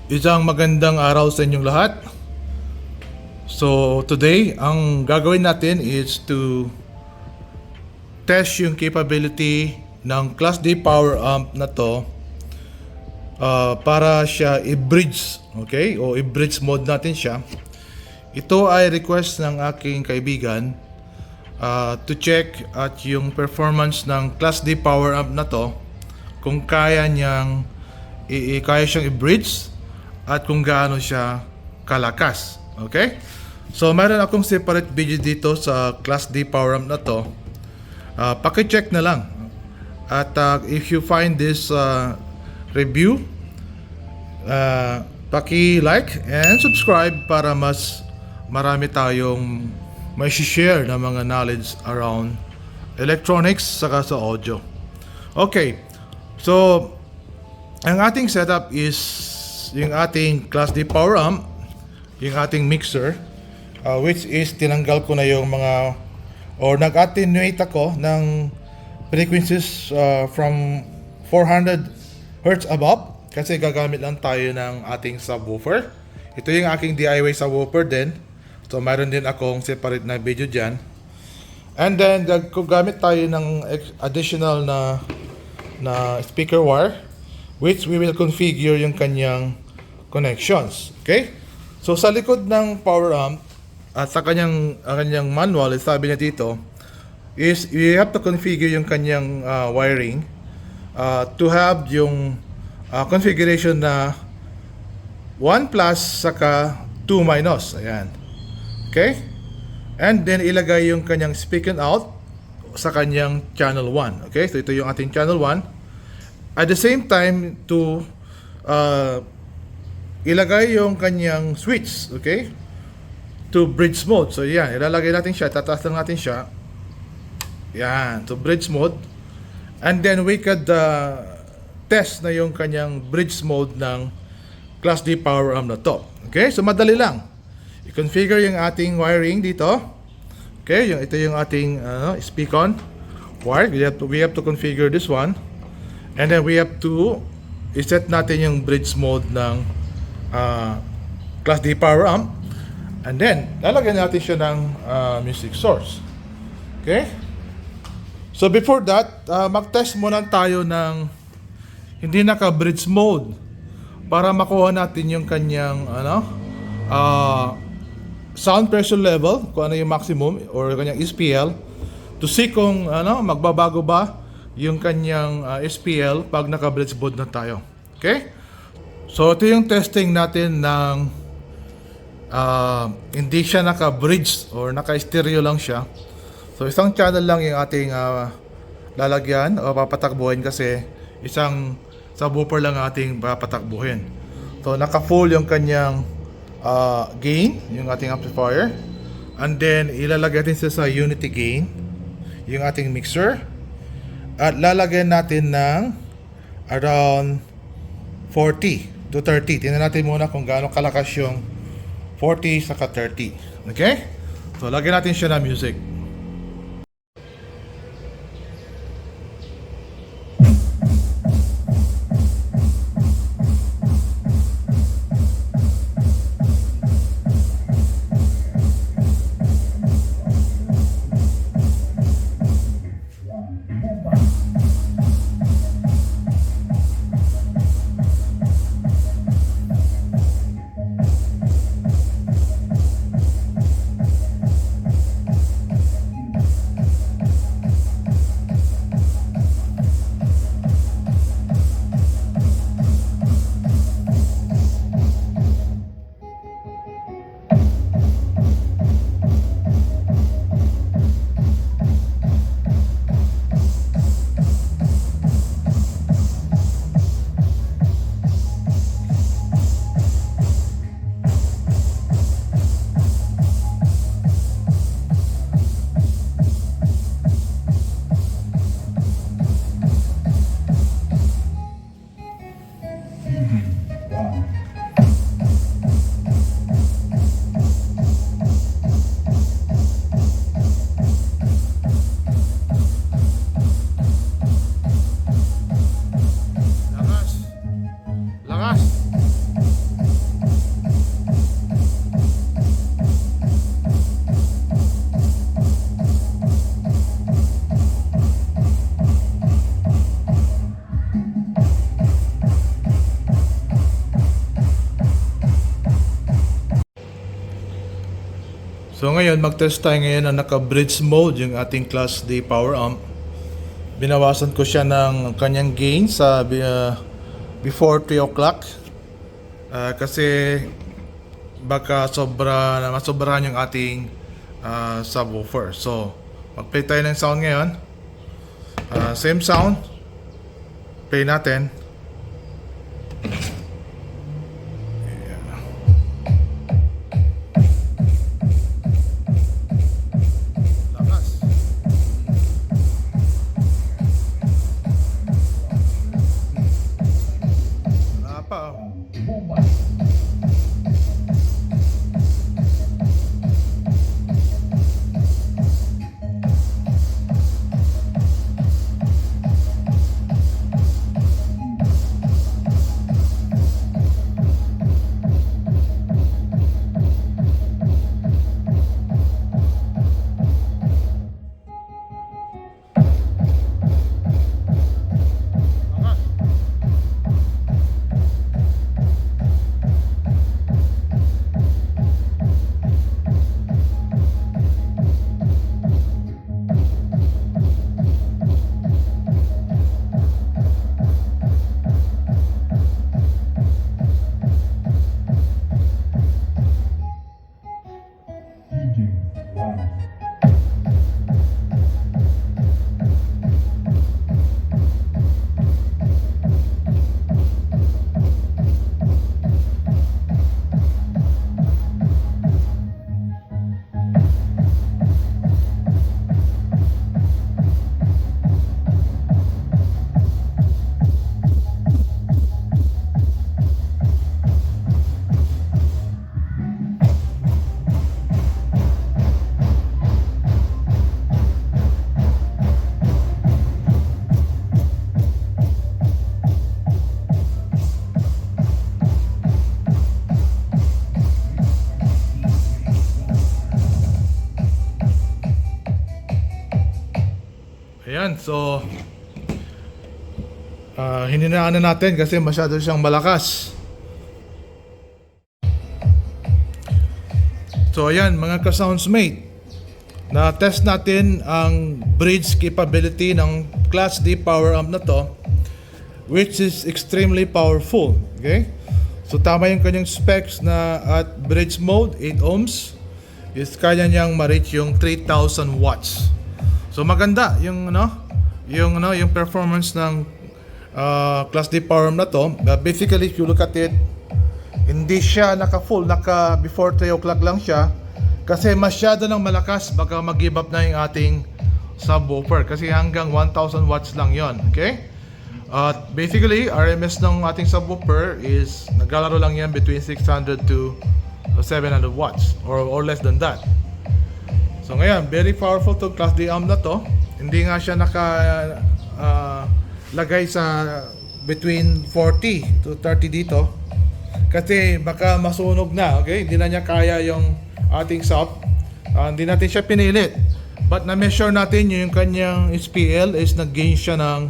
Isang magandang araw sa inyong lahat. So today, ang gagawin natin is to test yung capability ng Class D power amp na to para siya i-bridge, okay? O i-bridge mode natin siya. Ito ay request ng aking kaibigan to check at yung performance ng Class D power amp na to, kung kaya siyang i-bridge at kung gaano siya kalakas. Okay? So, meron akong separate video dito sa Class D power amp na to. Paki-check na lang. At if you find this review, paki-like and subscribe para mas marami tayong may share ng mga knowledge around electronics saka sa audio. Okay. So, ang ating setup is yung ating Class D power amp, yung ating mixer, which is tinanggal ko na yung mga, or nag-attenuate ako ng frequencies from 400 Hz above, kasi gagamit lang tayo ng ating subwoofer. Ito yung aking DIY subwoofer din, so mayroon din akong separate na video dyan. And then gamit tayo ng additional na speaker wire, which we will configure yung kanyang connections. Okay? So sa likod ng power amp at sa kanyang manual, sabi niya dito is you have to configure yung kanyang wiring to have yung configuration na 1 plus saka 2 minus. Ayan. Okay? And then ilagay yung kanyang speaking out sa kanyang channel 1. Okay? So ito yung ating channel 1. At the same time, to ilagay yung kanyang switch, okay, to bridge mode. So yan, ilalagay natin siya, tataas lang natin siya. Yan, to bridge mode. And then we could test na yung kanyang bridge mode ng Class D power amp na to. Okay, so madali lang. I-configure yung ating wiring dito. Okay, ito yung ating speak-on wire. We have to configure this one. And then we have to i-set natin yung bridge mode ng Class D power amp. And then, lalagyan natin siya ng music source. Okay? So before that, mag-test muna tayo ng hindi naka-bridge mode para makuha natin yung kanyang sound pressure level, kung ano yung maximum or kanyang SPL, to see kung magbabago ba yung kanyang SPL pag naka-bridge mode na tayo. Okay? So ito yung testing natin ng hindi siya naka-bridge or naka-stereo lang siya. So isang channel lang yung ating lalagyan o papatakbuhin, kasi isang subwoofer lang ating papatakbuhin. So naka-full yung kanyang gain, yung ating amplifier. And then ilalagay natin siya sa unity gain, yung ating mixer. At lalagyan natin ng around 40 to 30. Tingnan natin muna kung gaano kalakas yung 40 saka 30. Okay? So, lagyan natin siya ng music. So ngayon, mag-test tayo ngayon na naka-bridge mode yung ating Class D power amp. Binawasan ko siya ng kanyang gain sa before 3 o'clock. Kasi baka masobrahan yung ating subwoofer. So, mag-play tayo ng sound ngayon. Same sound. Play natin. Ayan, so hininaan na natin kasi masyado siyang malakas. So ayan mga ka-soundsmate, na-test natin ang bridge capability ng Class D power amp na to, which is extremely powerful. Okay? So tama yung kanyang specs na at bridge mode 8 ohms is kaya niyang ma-reach yung 3,000 watts. So maganda yung yung performance ng Class D power amp na to. Basically if you look at it, hindi siya naka-full, before 3 o'clock lang siya kasi masyado nang malakas, baka mag-give up na yung ating subwoofer kasi hanggang 1,000 watts lang yon. Okay? Basically RMS ng ating subwoofer is naglalaro lang yan between 600 to 700 watts or less than that. So ngayon, very powerful to Class D amp na to. Hindi nga siya lagay sa between 40 to 30 dito. Kasi baka masunog na, okay? Hindi na niya kaya yung ating sub. Hindi natin siya pinilit. But na-measure natin yung kanyang SPL is nag-gain siya ng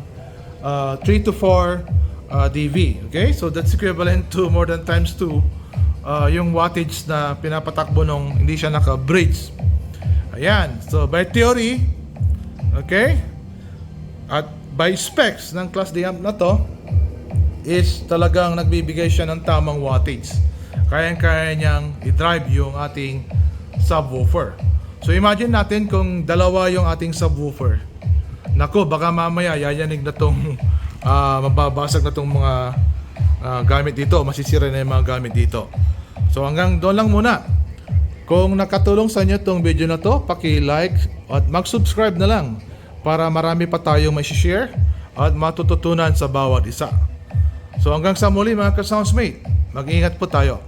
3 to 4 dV. Okay? So that's equivalent to more than times 2 yung wattage na pinapatakbo nung hindi siya naka-bridge. Ayan. So by theory, okay? At by specs ng Class D amp na to, is talagang nagbibigay siya ng tamang wattage. Kayang-kaya niyang i-drive yung ating subwoofer. So imagine natin kung dalawa yung ating subwoofer. Naku, baka mamaya yayanig na tong mababasag na tong mga gamit dito, masisira na yung mga gamit dito. So hanggang doon lang muna. Kung nakatulong sa inyo tong video na to, paki-like at mag-subscribe na lang para marami pa tayong may share at matututunan sa bawat isa. So hanggang sa muli mga ka-soundsmate, mag-ingat po tayo.